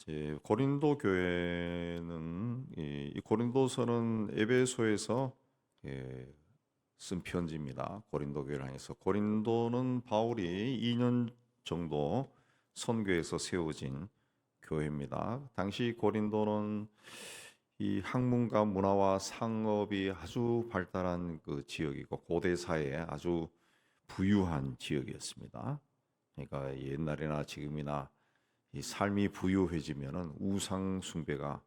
이제 고린도 교회는 이 고린도서는 에베소에서 예, 쓴 편지입니다. 고린도 교회를 향해서 고린도는 바울이 2년 정도 선교에서 세워진 교회입니다. 당시 고린도는 이 학문과 문화와 상업이 아주 발달한 그 지역이고 고대 사회에 아주 부유한 지역이었습니다. 그러니까 옛날이나 지금이나 이 삶이 부유해지면은 우상 숭배가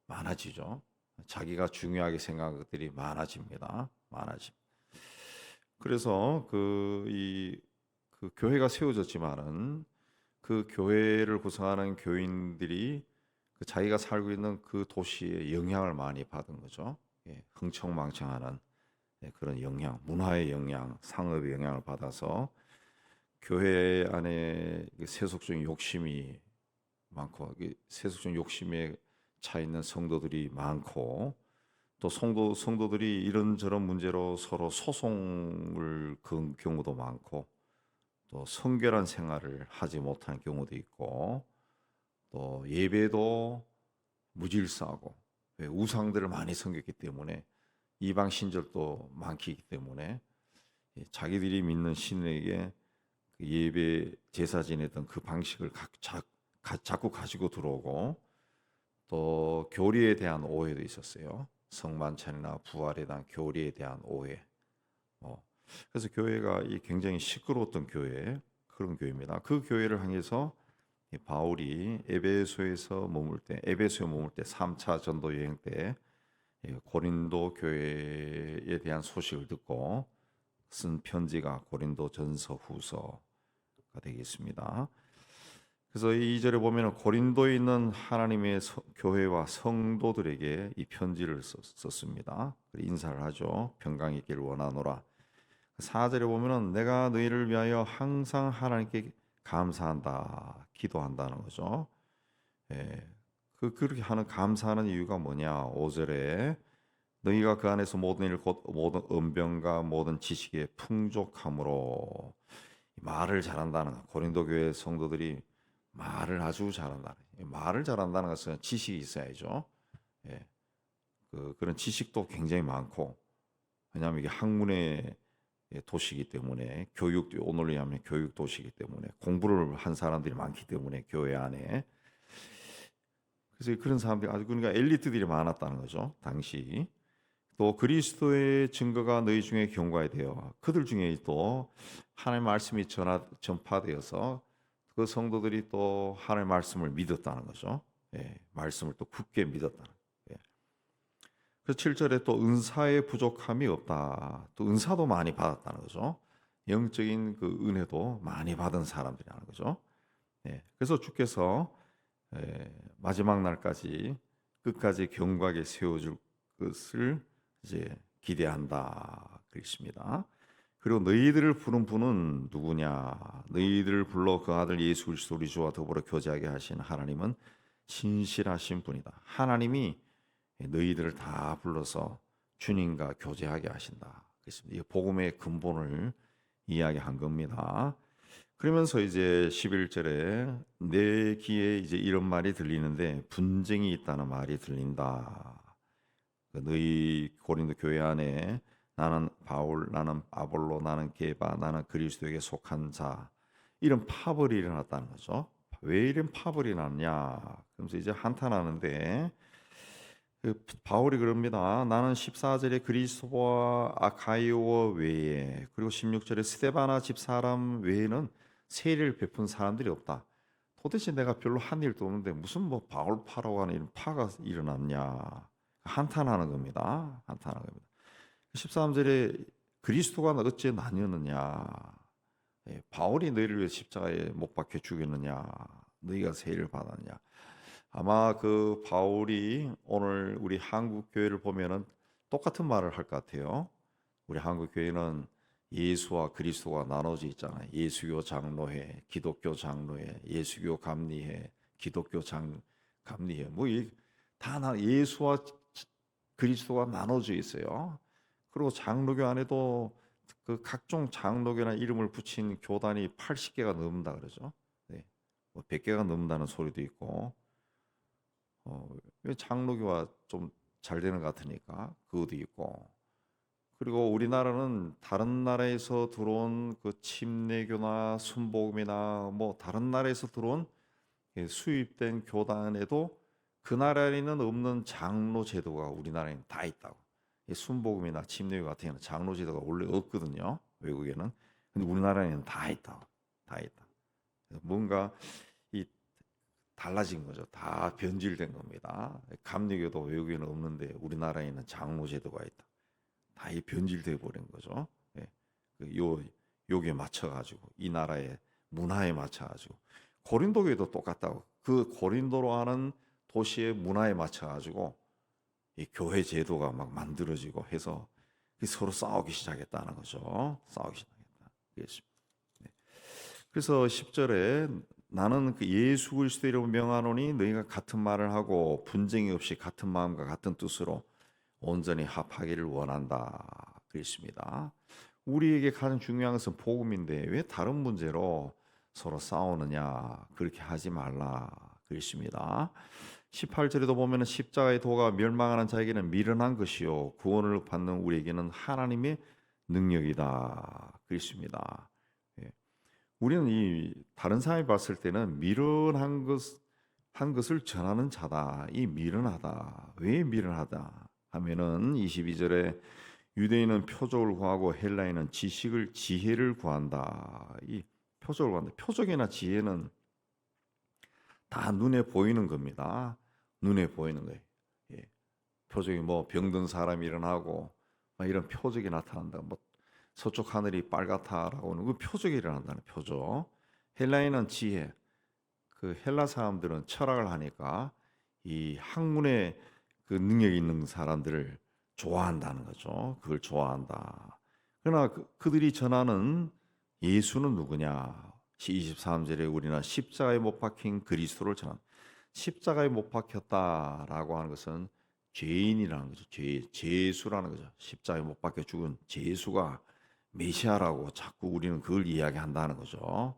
많아지죠. 자기가 중요하게 생각한 것들이 많아집니다. 많아집. 그래서 그 교회가 세워졌지만은 그 교회를 구성하는 교인들이 그 자기가 살고 있는 그 도시에 영향을 많이 받은 거죠. 예, 흥청망청하는 그런 영향, 문화의 영향, 상업의 영향을 받아서 교회 안에 세속적인 욕심이 많고 세속적 욕심에 차 있는 성도들이 많고 또 성도들이 이런저런 문제로 서로 소송을 건 경우도 많고 또 성결한 생활을 하지 못하는 경우도 있고 또 예배도 무질서하고 우상들을 많이 섬겼기 때문에 이방 신절도 많기 때문에 자기들이 믿는 신에게 그 예배 제사 지냈던 그 방식을 자꾸 가지고 들어오고 또 교리에 대한 오해도 있었어요. 성만찬이나 부활에 대한 교리에 대한 오해. 어, 그래서 교회가 굉장히 시끄러웠던 교회 그런 교회입니다. 그 교회를 향해서 이 바울이 에베소에 머물 때 3차 전도 여행 때 고린도 교회에 대한 소식을 듣고 쓴 편지가 고린도 전서 후서가 되겠습니다. 그래서 이 2절에 보면 고린도에 있는 하나님의 교회와 성도들에게 이 편지를 썼습니다. 인사를 하죠. 평강이 있기를 원하노라. 4절에 보면은 내가 너희를 위하여 항상 하나님께 감사한다, 기도한다는 거죠. 예, 그렇게 하는 감사하는 이유가 뭐냐? 5절에 너희가 그 안에서 모든 일 곧 모든 언변과 모든 지식에 풍족함으로 말을 잘한다는 거. 고린도 교회 성도들이 말을 아주 잘한다. 말을 잘한다는 것은 지식이 있어야죠. 예, 그런 지식도 굉장히 많고, 왜냐하면 이게 학문의 도시이기 때문에 교육도 오늘로 하면 교육 도시이기 때문에 공부를 한 사람들이 많기 때문에 교회 안에 그래서 그런 사람들이 아주 그러니까 엘리트들이 많았다는 거죠. 당시 또 그리스도의 증거가 너희 중에 경고가 되어 그들 중에 또 하나님의 말씀이 전파되어서 그 성도들이 또 하나님의 말씀을 믿었다는 거죠. 예, 말씀을 또 굳게 믿었다는. 예. 그래서 7절에 또 은사의 부족함이 없다. 또 은사도 많이 받았다는 거죠. 영적인 그 은혜도 많이 받은 사람들이라는 거죠. 예. 그래서 주께서 마지막 날까지 끝까지 경고하게 세워줄 것을 이제 기대한다 그랬습니다. 그리고 너희들을 부른 분은 누구냐? 너희들을 불러 그 아들 예수 그리스도 우리 주와 더불어 교제하게 하신 하나님은 신실하신 분이다. 하나님이 너희들을 다 불러서 주님과 교제하게 하신다. 그렇습니다. 이 복음의 근본을 이야기한 겁니다. 그러면서 이제 11절에 내 귀에 이제 이런 말이 들리는데 분쟁이 있다는 말이 들린다. 너희 고린도 교회 안에 나는 바울, 나는 아볼로, 나는 게바, 나는 그리스도에게 속한 자 이런 파벌이 일어났다는 거죠. 왜 이런 파벌이 났냐? 그러면서 이제 한탄하는데 바울이 그럽니다. 나는 14절에 그리스도와 아가이오 외에 그리고 16절에 스데바나 집사람 외에는 세례를 베푼 사람들이 없다. 도대체 내가 별로 한 일도 없는데 무슨 뭐 바울파라고 하는 이런 파가 일어났냐? 한탄하는 겁니다. 한탄하는 겁니다. 13절에 그리스도가 어찌 나뉘었느냐? 바울이 너희를 위해 십자가에 못 박혀 죽였느냐? 너희가 세례를 받았냐? 아마 그 바울이 오늘 우리 한국 교회를 보면은 똑같은 말을 할 것 같아요. 우리 한국 교회는 예수와 그리스도가 나눠져 있잖아요. 예수교 장로회, 기독교 장로회, 예수교 감리회, 기독교 감리회. 뭐다 예수와 그리스도가 나눠져 있어요. 그리고 장로교 안에도 그 각종 장로교나 이름을 붙인 교단이 80개가 넘는다 그러죠. 네. 뭐 100개가 넘는다는 소리도 있고 왜 장로교가 좀 잘 되는 것 같으니까 그것도 있고, 그리고 우리나라는 다른 나라에서 들어온 그 침례교나 순복음이나 뭐 다른 나라에서 들어온 수입된 교단에도 그 나라에는 없는 장로 제도가 우리나라에는 다 있다고. 이 순복음이나 침례교 같은 경우는 장로 제도가 원래 없거든요, 외국에는. 근데 우리나라에는 다 있다. 다 있다. 그래서 뭔가 이 달라진 거죠. 다 변질된 겁니다. 감리교도 외국에는 없는데 우리나라에는 장로 제도가 있다. 다 이 변질돼 버린 거죠. 예. 요게 맞춰 가지고 이 나라의 문화에 맞춰 가지고, 고린도교도 똑같다고. 그 고린도로 하는 도시의 문화에 맞춰 가지고 이 교회 제도가 막 만들어지고 해서 서로 싸우기 시작했다는 거죠. 싸우기 시작했다. 그랬습니다. 네. 그래서 10절에 나는 그 예수 그리스도 이름으로 명하노니 너희가 같은 말을 하고 분쟁이 없이 같은 마음과 같은 뜻으로 온전히 합하기를 원한다. 그랬습니다. 우리에게 가장 중요한 것은 복음인데 왜 다른 문제로 서로 싸우느냐? 그렇게 하지 말라. 그랬습니다. 18절에도 보면 십자가의 도가 멸망하는 자에게는 미련한 것이요 구원을 받는 우리에게는 하나님의 능력이다. 그랬습니다. 예. 우리는 이 다른 사람이 봤을 때는 미련한 것을 전하는 자다. 이 미련하다. 왜 미련하다 하면은 22절에 유대인은 표적을 구하고 헬라인은 지혜를 구한다. 이 표적을 구한다. 표적이나 지혜는 다 눈에 보이는 겁니다. 눈에 보이는 거예요. 예. 표적이 뭐 병든 사람이 일어나고 막 이런 표적이 나타난다. 뭐 서쪽 하늘이 빨갛다라고 하는 그 표적이 일어난다는 표적. 헬라인은 지혜. 그 헬라 사람들은 철학을 하니까 이 학문에 그 능력이 있는 사람들을 좋아한다는 거죠. 그걸 좋아한다. 그러나 그들이 전하는 예수는 누구냐? 23절에 우리는 십자가에 못 박힌 그리스도를 전한, 십자가에 못 박혔다라고 하는 것은 죄인이라는 거죠. 죄수라는 거죠. 십자가에 못 박혀 죽은 죄수가 메시아라고 자꾸 우리는 그걸 이야기한다는 거죠.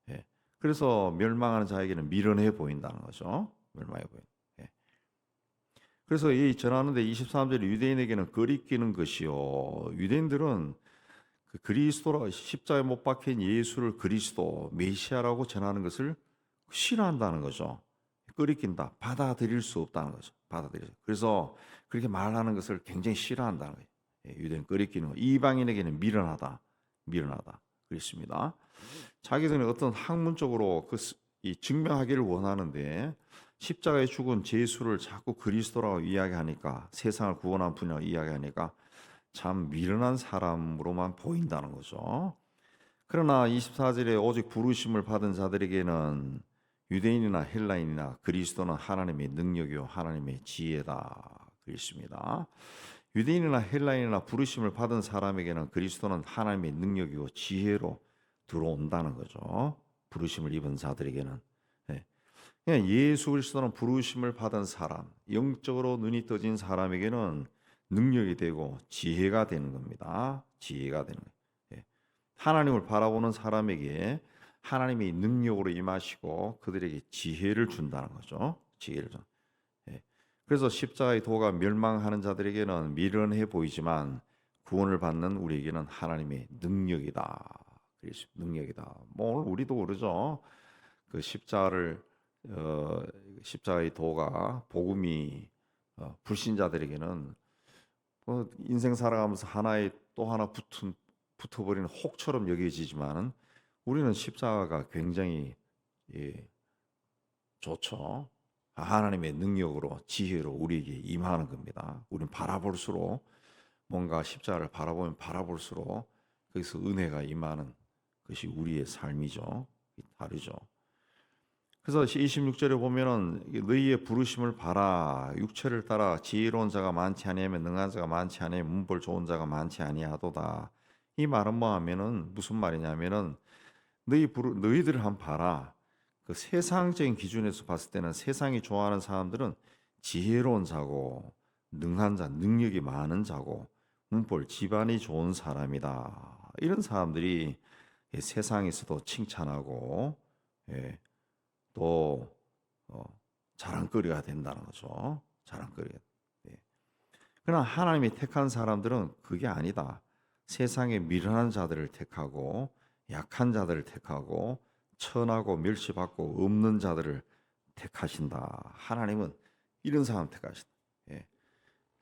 예. 그래서 멸망하는 자에게는 미련해 보인다는 거죠. 멸망해 보인. 예. 그래서 이 전하는데 23절 유대인에게는 거리끼는 것이요. 유대인들은 그 그리스도라 십자가에 못 박힌 예수를 그리스도 메시아라고 전하는 것을 싫어한다는 거죠. 끄리낀다. 받아들일 수 없다는 거죠. 받아들이죠. 그래서 그렇게 말하는 것을 굉장히 싫어한다는 거예요. 유대인 끄리끼는 거. 이방인에게는 미련하다. 미련하다. 그렇습니다. 자기들은 어떤 학문적으로 이 증명하기를 원하는데 십자가에 죽은 예수를 자꾸 그리스도라고 이야기하니까, 세상을 구원한 분이라고 이야기하니까 참 미련한 사람으로만 보인다는 거죠. 그러나 24절에 오직 부르심을 받은 자들에게는 유대인이나 헬라인이나 그리스도는 하나님의 능력이요 하나님의 지혜다. 그렇습니다. 유대인이나 헬라인이나 부르심을 받은 사람에게는 그리스도는 하나님의 능력이고 지혜로 들어온다는 거죠. 부르심을 입은 자들에게는. 네. 그냥 예수 그리스도는 부르심을 받은 사람, 영적으로 눈이 떠진 사람에게는 능력이 되고 지혜가 되는 겁니다. 지혜가 되는 거예요. 예. 하나님을 바라보는 사람에게 하나님이 능력으로 임하시고 그들에게 지혜를 준다는 거죠. 지혜를 준. 예. 그래서 십자가의 도가 멸망하는 자들에게는 미련해 보이지만 구원을 받는 우리에게는 하나님의 능력이다. 능력이다. 뭐 오늘 우리도 그러죠. 그 십자가의 도가 복음이 불신자들에게는 인생 살아가면서 하나에 또 하나 붙어버리는 혹처럼 여겨지지만은 우리는 십자가가 굉장히 좋죠. 하나님의 능력으로 지혜로 우리에게 임하는 겁니다. 우리는 바라볼수록 뭔가 십자가를 바라보면 바라볼수록 거기서 은혜가 임하는 것이 우리의 삶이죠. 다르죠. 그래서 26절에 보면은 너희의 부르심을 봐라. 육체를 따라 지혜로운 자가 많지 아니하면 능한 자가 많지 아니하면 문벌 좋은 자가 많지 아니하도다. 이 말은 뭐 하면은 무슨 말이냐면은 너희들을 한번 봐라. 그 세상적인 기준에서 봤을 때는 세상이 좋아하는 사람들은 지혜로운 자고 능한 자, 능력이 많은 자고 문벌 집안이 좋은 사람이다. 이런 사람들이 세상에서도 칭찬하고 또 자랑거리가 된다는 거죠. 자랑거리가. 예. 그러나 하나님이 택한 사람들은 그게 아니다. 세상에 미련한 자들을 택하고 약한 자들을 택하고 천하고 멸시받고 없는 자들을 택하신다. 하나님은 이런 사람 택하신다. 예.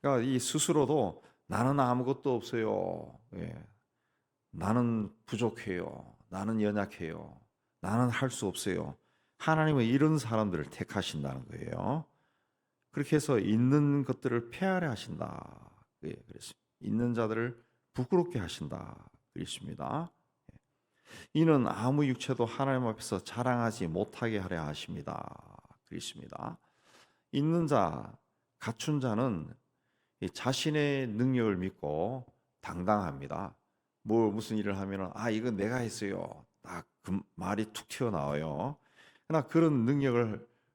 그러니까 이 스스로도 나는 아무것도 없어요. 예. 나는 부족해요. 나는 연약해요. 나는 할 수 없어요. 하나님은 이런 사람들을 택하신다는 거예요. 그렇게 해서 있는 것들을 폐하려 하신다. 예, 그랬습니다. 있는 자들을 부끄럽게 하신다. 그랬습니다. 이는 아무 육체도 하나님 앞에서 자랑하지 못하게 하려 하십니다. 그랬습니다. 있는 자, 갖춘 자는 자신의 능력을 믿고 당당합니다. 무슨 일을 하면은 이건 내가 했어요. 딱 그 말이 툭 튀어나와요. 그러나 그런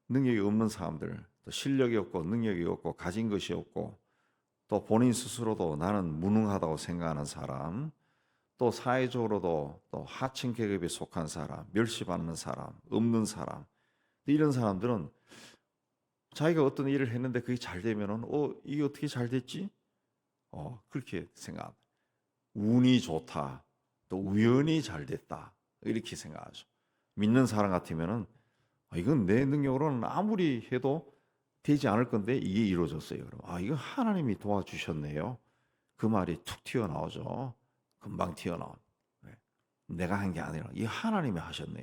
능력이 없는 사람들, 또 실력이 없고 능력이 없고 가진 것이 없고 또 본인 스스로도 나는 무능하다고 생각하는 사람, 또 사회적으로도 또 하층 계급에 속한 사람, 멸시받는 사람, 없는 사람, 이런 사람들은 자기가 어떤 일을 했는데 그게 잘 되면은 이게 어떻게 잘 됐지? 그렇게 생각합니다. 운이 좋다, 또 우연히 잘 됐다 이렇게 생각하죠. 믿는 사람 같으면은 이건 내 능력으로는 아무리 해도 되지 않을 건데 이게 이루어졌어요. 그럼 이거 하나님이 도와주셨네요. 그 말이 툭 튀어나오죠. 금방 튀어나와. 네. 내가 한 게 아니라 이 하나님이 하셨네.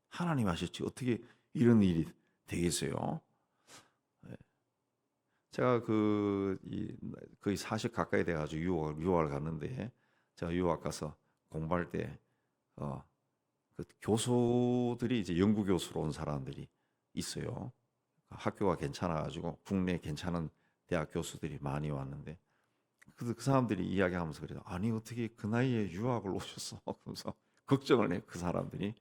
하나님이 하셨지 어떻게 이런 일이 되겠어요? 네. 제가 거의 40 가까이 돼가지고 유학을 갔는데 제가 유학 가서 공부할 때 그 교수들이 이제 연구 교수로 온 사람들이 있어요. 학교가 괜찮아가지고 국내 괜찮은 대학 교수들이 많이 왔는데 그 사람들이 이야기하면서 그래요. 아니 어떻게 그 나이에 유학을 오셨어? 그러면서 걱정을 해. 그 사람들이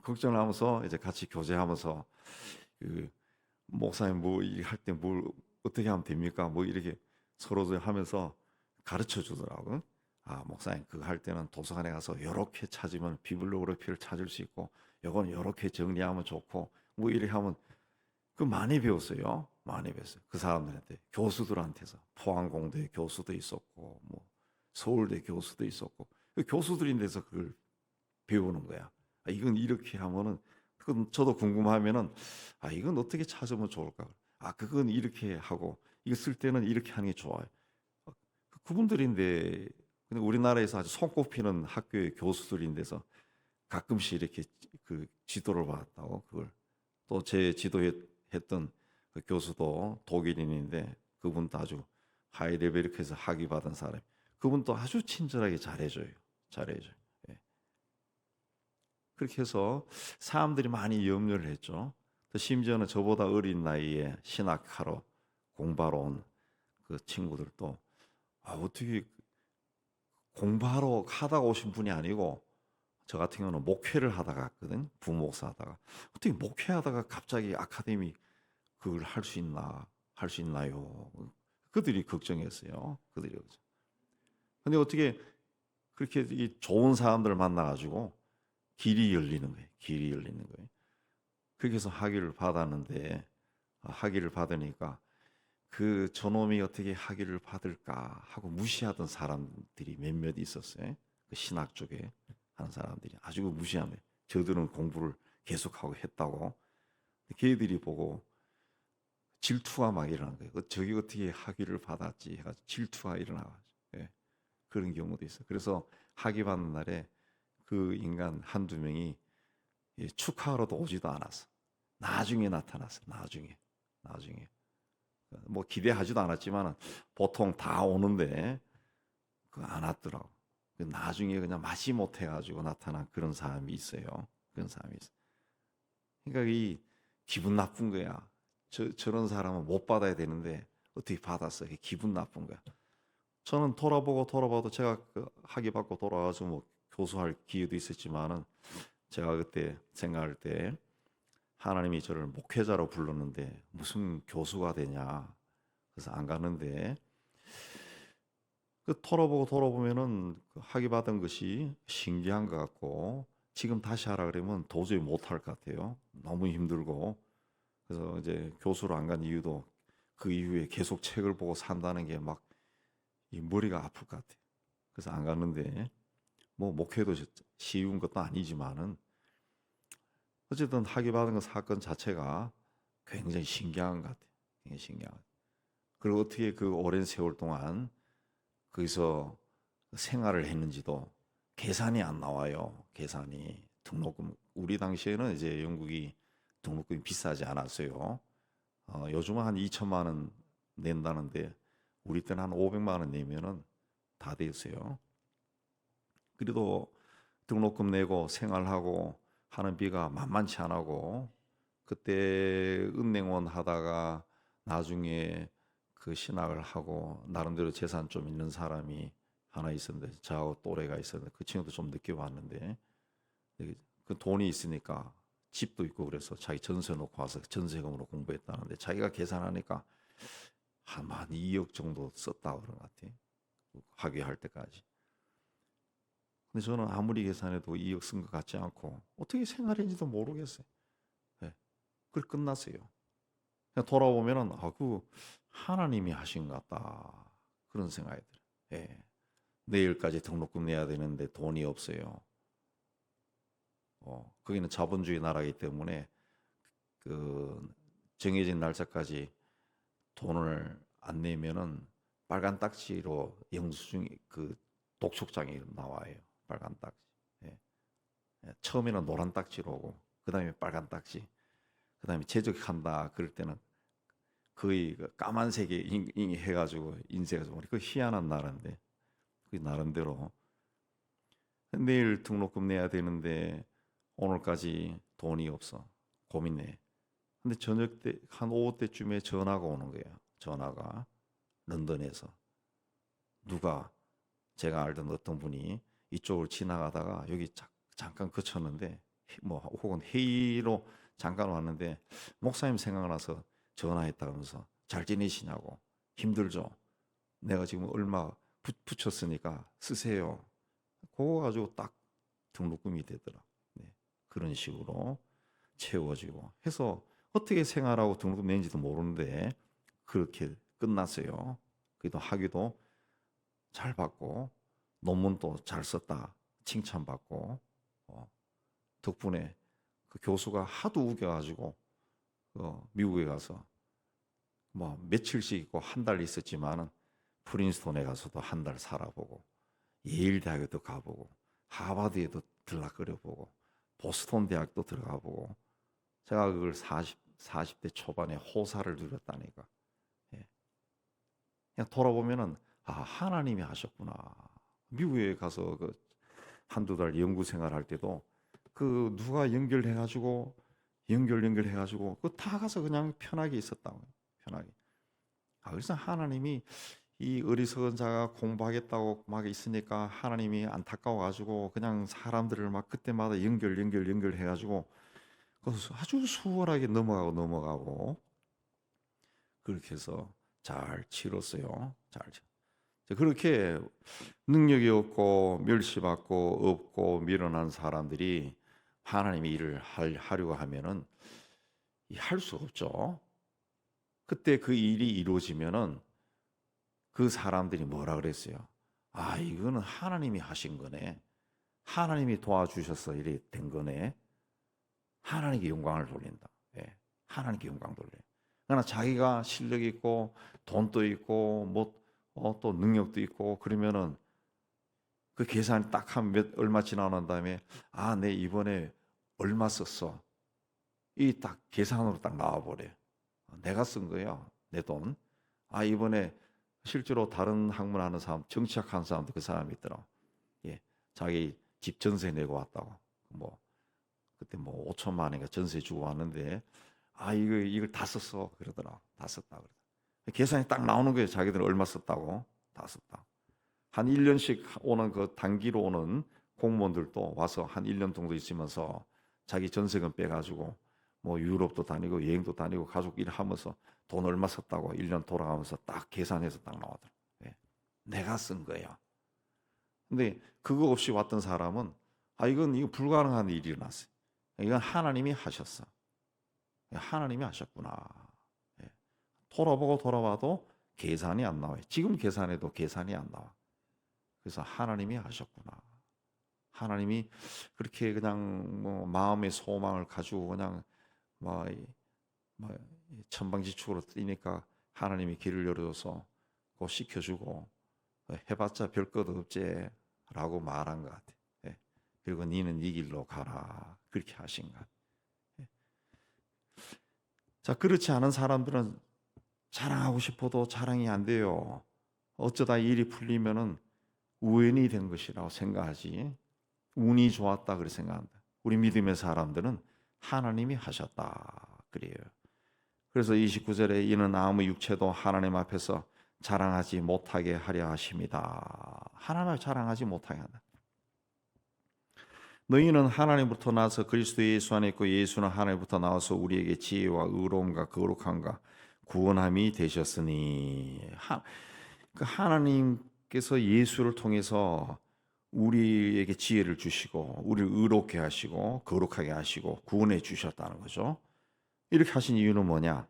걱정을 하면서 이제 같이 교제하면서 그 목사님 뭐 할 때 뭘 어떻게 하면 됩니까? 뭐 이렇게 서로 하면서 가르쳐 주더라고요. 목사님 그거 할 때는 도서관에 가서 요렇게 찾으면 비블리오그래피를 찾을 수 있고 요건 요렇게 정리하면 좋고 뭐 이렇게 하면 그 많이 배웠어요. 많이 배웠어요. 그 사람들한테 교수들한테서 포항공대 교수도 있었고 뭐 서울대 교수도 있었고 그 교수들인데서 그걸 배우는 거야. 이건 이렇게 하면은 그건 저도 궁금하면은 이건 어떻게 찾으면 좋을까? 그건 이렇게 하고 이거 쓸 때는 이렇게 하는 게 좋아요. 그분들인데 근데 우리나라에서 아주 손꼽히는 학교의 교수들인데서 가끔씩 이렇게 그 지도를 받았다고 그걸 또 제 지도했던 그 교수도 독일인인데 그분도 아주 하이 레벨에서 학위 받은 사람. 그분도 아주 친절하게 잘해줘요. 잘해줘요. 예. 그렇게 해서 사람들이 많이 염려를 했죠. 또 심지어는 저보다 어린 나이에 신학하러 공부하러 온 그 친구들도 어떻게 공부하러 하다가 오신 분이 아니고 저 같은 경우는 목회를 하다가 갔거든. 부목사 하다가 어떻게 목회하다가 갑자기 아카데미 그걸 할 수 있나요? 그들이 걱정했어요. 그들이 걱정. 근데 어떻게 그렇게 이 좋은 사람들을 만나가지고 길이 열리는 거예요. 길이 열리는 거예요. 그렇게 해서 학위를 받았는데 학위를 받으니까 그 저놈이 어떻게 학위를 받을까 하고 무시하던 사람들이 몇몇 있었어요. 그 신학 쪽에 하는 사람들이 아주 무시하네. 저들은 공부를 계속하고 했다고. 걔들이 보고 질투가 막 일어난 거예요. 저기 어떻게 학위를 받았지 해가지고 질투가 일어나가지고 예. 그런 경우도 있어요. 그래서 학위 받는 날에 그 인간 한두 명이 축하하러도 오지도 않았어. 나중에 나타났어. 나중에 뭐 기대하지도 않았지만 보통 다 오는데 안 왔더라고. 나중에 그냥 마지 못해가지고 나타난 그런 사람이 있어요. 그런 사람이 있어. 그러니까 이 기분 나쁜 거야. 저런 사람은 못 받아야 되는데 어떻게 받았어? 기분 나쁜 거야. 저는 돌아봐도 제가 그 학위 받고 돌아와서 뭐 교수할 기회도 있었지만은 제가 그때 생각할 때 하나님이 저를 목회자로 불렀는데 무슨 교수가 되냐. 그래서 안 가는데 그 돌아보면은 그 학위 받은 것이 신기한 것 같고 지금 다시 하라 그러면 도저히 못할 것 같아요. 너무 힘들고 그래서 이제 교수를 안 간 이유도 그 이후에 계속 책을 보고 산다는 게 막 이 머리가 아플 것 같아요. 그래서 안 갔는데 뭐 목회도 쉬운 것도 아니지만은 어쨌든 학위 받은 그 사건 자체가 굉장히 신기한 것 같아요. 굉장히 신기한 것 같아요. 그리고 어떻게 그 오랜 세월 동안 거기서 생활을 했는지도 계산이 안 나와요. 계산이 등록금 우리 당시에는 이제 영국이 등록금이 비싸지 않았어요. 요즘은 한 2천만 원 낸다는데 우리 때는 한 500만 원 내면은 다 됐어요. 그래도 등록금 내고 생활하고 하는 비가 만만치 않고 그때 은행원 하다가 나중에 그 신학을 하고 나름대로 재산 좀 있는 사람이 하나 있었는데 저하고 또래가 있었는데 그 친구도 좀 늦게 왔는데 그 돈이 있으니까 집도 있고 그래서 자기 전세 놓고 와서 전세금으로 공부했다는데 자기가 계산하니까 한 2억 정도 썼다고 그런 것 같아. 학위할 때까지. 근데 저는 아무리 계산해도 2억 쓴 것 같지 않고 어떻게 생활했는지도 모르겠어요. 예. 그걸 끝났어요. 그냥 돌아보면은 그 하나님이 하신 것 같다 그런 생각이 들어요. 예. 내일까지 등록금 내야 되는데 돈이 없어요. 거기는 자본주의 나라이기 때문에 그 정해진 날짜까지 돈을 안 내면은 빨간 딱지로 영수증 그 독촉장이 나와요. 빨간 딱지. 예. 예. 처음에는 노란 딱지로 오고 그다음에 빨간 딱지. 그다음에 제적한다 그럴 때는 거의 그 까만색에 해가지고 인쇄해가지고 그 희한한 나라인데 그 나름대로 내일 등록금 내야 되는데 오늘까지 돈이 없어 고민해. 근데 저녁 때 한 오후 때쯤에 전화가 오는 거예요. 전화가 런던에서 누가 제가 알던 어떤 분이 이쪽을 지나가다가 여기 잠깐 그쳤는데 뭐 혹은 회의로 잠깐 왔는데 목사님 생각나서 전화했다면서 잘 지내시냐고 힘들죠? 내가 지금 얼마 붙였으니까 쓰세요. 그거 가지고 딱 등록금이 되더라. 네. 그런 식으로 채워지고 해서 어떻게 생활하고 등록금 낸지도 모르는데 그렇게 끝났어요. 그래도 학위도 잘 받고 논문도 잘 썼다 칭찬받고 덕분에 그 교수가 하도 우겨가지고 미국에 가서 뭐 며칠씩 있고 한 달 있었지만은 프린스톤에 가서도 한 달 살아보고 예일 대학에도 가보고 하버드에도 들락거려보고 보스턴 대학도 들어가보고 제가 그걸 40대 초반에 호사를 누렸다니까. 예. 그냥 돌아보면은 하나님이 하셨구나. 미국에 가서 그 한두 달 연구 생활할 때도 그 누가 연결해가지고 그 다 가서 그냥 편하게 있었다고 편하게. 그래서 하나님이 이 어리석은 자가 공부하겠다고 막 있으니까 하나님이 안타까워가지고 그냥 사람들을 막 그때마다 연결해가지고 아주 수월하게 넘어가고 그렇게 해서 잘 치렀어요. 그렇게 능력이 없고 멸시받고 없고 미련한 사람들이 하나님의 일을 하려고 하면은 할 수 없죠. 그때 그 일이 이루어지면은 그 사람들이 뭐라 그랬어요? 이거는 하나님이 하신 거네. 하나님이 도와주셔서 이래 된 거네. 하나님께 영광을 돌린다. 예. 하나님께 영광 돌려. 그러나 자기가 실력 있고 돈도 있고 또 능력도 있고 그러면은 그 계산이 딱 한 얼마 지나고 난 다음에 내 이번에 얼마 썼어. 이 딱 계산으로 딱 나와 버려. 내가 쓴 거야. 내 돈. 이번에 실제로 다른 학문하는 사람, 정치학하는 사람도 그 사람이 있더라. 예. 자기 집 전세 내고 왔다고. 그때 5천만 원인가 전세 주고 왔는데 이걸 다 썼어 그러더라. 다 썼다 그러더라. 계산이 딱 나오는 거예요. 자기들은 얼마 썼다고. 다 썼다. 한 1년씩 오는 그 단기로 오는 공무원들도 와서 한 1년 정도 있으면서 자기 전세금 빼가지고 유럽도 다니고 여행도 다니고 가족 일하면서 돈 얼마 썼다고 1년 돌아가면서 딱 계산해서 딱 나오더라. 예. 내가 쓴 거야. 근데 그거 없이 왔던 사람은 이거 불가능한 일이 일어났어요. 이건 하나님이 하셨어. 하나님이 하셨구나. 예. 돌아보고 돌아봐도 계산이 안 나와요. 지금 계산해도 계산이 안 나와. 그래서 하나님이 하셨구나. 하나님이 그렇게 그냥 뭐 마음의 소망을 가지고 그냥 뭐 천방지축으로 뛰니까 하나님이 길을 열어줘서 그 시켜주고 해봤자 별 것 없지라고 말한 것 같아. 예. 그리고 니는 이 길로 가라 그렇게 하신 것 같아. 예. 자, 그렇지 않은 사람들은 자랑하고 싶어도 자랑이 안 돼요. 어쩌다 일이 풀리면은 우연이 된 것이라고 생각하지. 운이 좋았다 그렇게 생각한다. 우리 믿음의 사람들은 하나님이 하셨다 그래요. 그래서 29절에 이는 아무 육체도 하나님 앞에서 자랑하지 못하게 하려 하십니다. 하나님을 자랑하지 못하게 한다. 너희는 하나님부터 나서 그리스도 예수 안에 있고 예수는 하나님부터 나와서 우리에게 지혜와 의로움과 거룩함과 구원함이 되셨으니 하나님께서 예수를 통해서 우리에게 지혜를 주시고 우리를 의롭게 하시고 거룩하게 하시고 구원해 주셨다는 거죠. 이렇게 하신 이유는 뭐냐?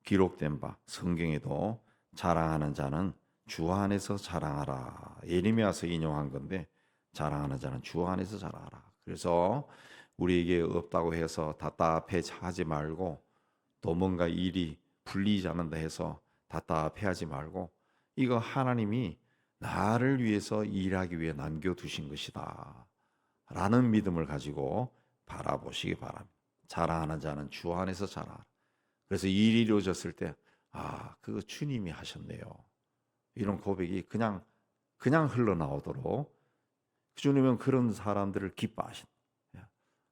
기록된 바 성경에도 자랑하는 자는 주 안에서 자랑하라. 예레미야서 인용한 건데 자랑하는 자는 주 안에서 자랑하라. 그래서 우리에게 없다고 해서 답답해하지 말고 또 뭔가 일이 풀리지 않는다 해서 답답해하지 말고 이거 하나님이 나를 위해서 일하기 위해 남겨두신 것이다 라는 믿음을 가지고 바라보시기 바랍니다. 자랑하는 자는 주 안에서 자랑하라. 그래서 일이 이루어졌을 때 그거 주님이 하셨네요. 이런 고백이 그냥 흘러나오도록 주님은 그런 사람들을 기뻐하신다.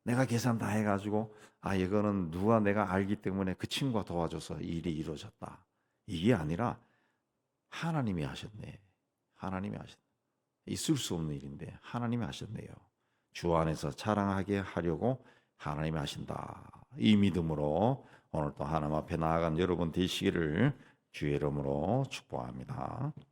내가 계산 다 해가지고 이거는 누가 내가 알기 때문에 그 친구가 도와줘서 일이 이루어졌다. 이게 아니라 하나님이 하셨네. 하나님이 하셨네. 있을 수 없는 일인데 하나님이 하셨네요. 주 안에서 자랑하게 하려고 하나님이 하신다. 이 믿음으로 오늘 또 하나님 앞에 나아간 여러분 되시기를 주의 이름으로 축복합니다.